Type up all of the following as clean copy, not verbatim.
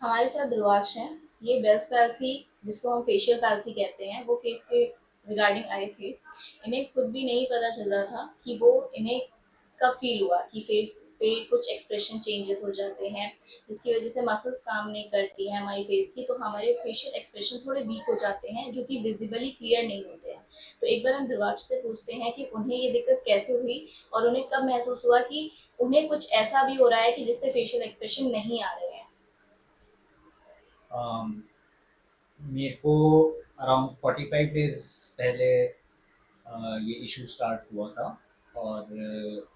हमारे साथ ध्रुवाक्ष हैं। ये बेल्स पैल्सी, जिसको हम फेशियल पैल्सी कहते हैं, वो केस के रिगार्डिंग आए थे। इन्हें खुद भी नहीं पता चल रहा था कि वो इन्हें कब फील हुआ कि फेस पे कुछ एक्सप्रेशन चेंजेस हो जाते हैं, जिसकी वजह से मसल्स काम नहीं करती हैं हमारी फेस की, तो हमारे फेशियल एक्सप्रेशन थोड़े वीक हो जाते हैं, जो कि विजिबली क्लियर नहीं होते हैं। तो एक बार हम ध्रुवाक्ष से पूछते हैं कि उन्हें ये दिक्कत कैसे हुई और उन्हें कब महसूस हुआ कि उन्हें कुछ ऐसा भी हो रहा है कि जिससे फेशियल एक्सप्रेशन नहीं आ रहे हैं। um, मेरे को अराउंड 45 डेज पहले ये इशू स्टार्ट हुआ था। और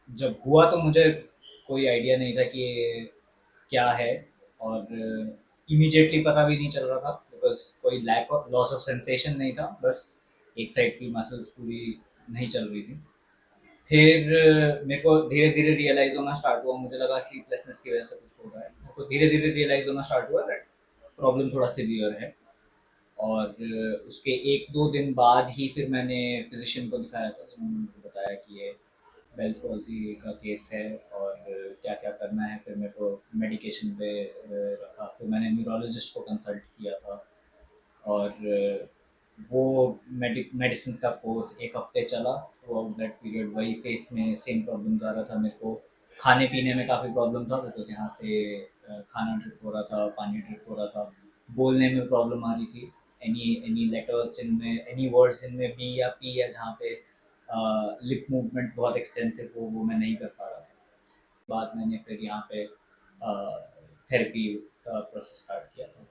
जब हुआ तो मुझे कोई आइडिया नहीं था कि ये क्या है। और इमीडिएटली पता भी नहीं चल रहा था बिकॉज कोई lack of loss of sensation नहीं था, बस एक साइड की मसल्स पूरी नहीं चल रही थी। फिर मेरे को धीरे धीरे रियलाइज होना स्टार्ट हुआ, मुझे लगा स्लीपलेसनेस की वजह से कुछ हो रहा है। मेरे को धीरे धीरे रियलाइज होना स्टार्ट हुआ दैट प्रॉब्लम थोड़ा सीवियर है। और उसके 1-2 दिन बाद ही फिर मैंने फिजिशियन को दिखाया था, जिन्होंने मुझे बताया कि ये बेल्स पॉल्सी का केस है और क्या क्या करना है। फिर मेरे को मेडिकेशन पे रखा, फिर मैंने न्यूरोलॉजिस्ट को कंसल्ट किया था। और वो मेडिसिन का कोर्स 1 हफ्ते चला। थ्रू आउट दैट पीरियड वही फेस में सेम प्रॉब्लम आ रहा था मेरे को। खाने पीने में काफ़ी प्रॉब्लम था बिकॉज यहाँ से खाना ड्रिप हो रहा था, पानी ड्रिप हो रहा था। बोलने में प्रॉब्लम आ रही थी। एनी एनी लेटर्स जिनमें, एनी वर्ड्स जिनमें बी या पी या जहाँ पे लिप मूवमेंट बहुत एक्सटेंसिव हो, वो मैं नहीं कर पा रहा था। बाद मैंने फिर यहाँ पे थेरेपी का प्रोसेस स्टार्ट किया था।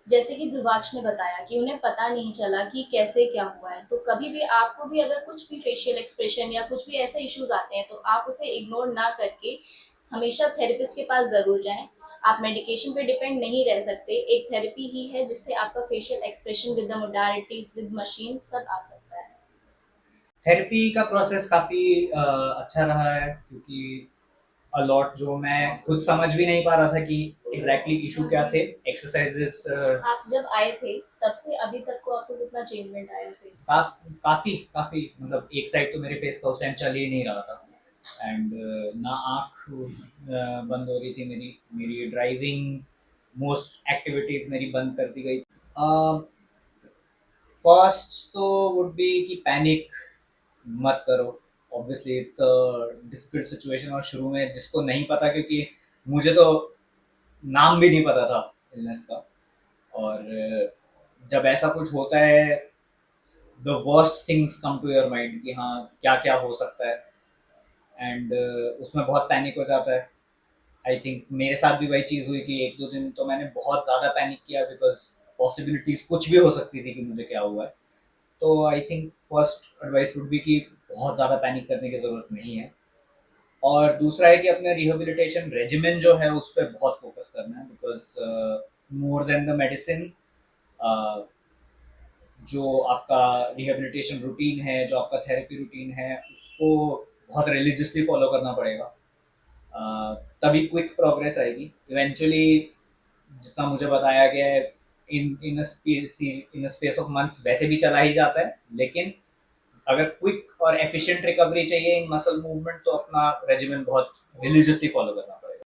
जैसे कि ध्रुवाक्ष ने बताया कि उन्हें पता नहीं चला कि कैसे क्या हुआ है, तो कभी भी आपको भी अगर कुछ भी फेशियल एक्सप्रेशन या कुछ भी ऐसे इश्यूज आते हैं, तो आप उसे इग्नोर ना करके हमेशा थेरेपिस्ट के पास ज़रूर जाएँ। आप मेडिकेशन पे डिपेंड नहीं रह सकते, एक थेरेपी ही है जिससे आपका facial expression with the modalities, with machine सब आ सकता है। थेरेपी का प्रोसेस काफ़ी अच्छा रहा है, क्योंकि अलॉट जो मैं खुद समझ भी नहीं पा रहा था कि एग्जैक्टली इशू क्या थे। एक्सरसाइजेस आप जब आए थे, तब से अभी तक को आपको कितना चेंजमेंट आया फेस पे? काफ़ी काफ़ी, मतलब एक साइड तो मेरे फेस का उस टाइम चल ही नहीं रहा था। एंड ना आँख बंद हो रही थी मेरी। मेरी ड्राइविंग, मोस्ट एक्टिविटीज़ मेरी बंद कर दी गई। फर्स्ट तो वुड बी कि पैनिक मत करो। Obviously it's a difficult situation, और शुरू में जिसको नहीं पता, क्योंकि मुझे तो नाम भी नहीं पता था इलनेस का। और जब ऐसा कुछ होता है, the worst things come to your mind कि हाँ क्या क्या हो सकता है। एंड उसमें बहुत पैनिक हो जाता है। आई थिंक मेरे साथ भी वही चीज़ हुई कि 1-2 दिन तो मैंने बहुत ज़्यादा पैनिक किया, बिकॉज पॉसिबिलिटीज़ कुछ भी हो सकती थी कि मुझे क्या हुआ है। तो I think first advice would be कि बहुत ज़्यादा पैनिक करने की ज़रूरत नहीं है। और दूसरा है कि अपने रिहेबिलिटेशन रेजिमेन जो है उस पर बहुत फोकस करना है, because more than the medicine, जो आपका रिहेबिलिटेशन रूटीन है, जो आपका थेरेपी रूटीन है, उसको बहुत रिलीजियसली फॉलो करना पड़ेगा। तभी क्विक प्रोग्रेस आएगी इवेंचुअली। जितना मुझे बताया गया है, इन स्पेस ऑफ मंथ्स वैसे भी चला ही जाता है, लेकिन अगर क्विक और एफिशिएंट रिकवरी चाहिए इन मसल मूवमेंट, तो अपना रेजिमेंट बहुत रिलीजियसली फॉलो करना पड़ेगा।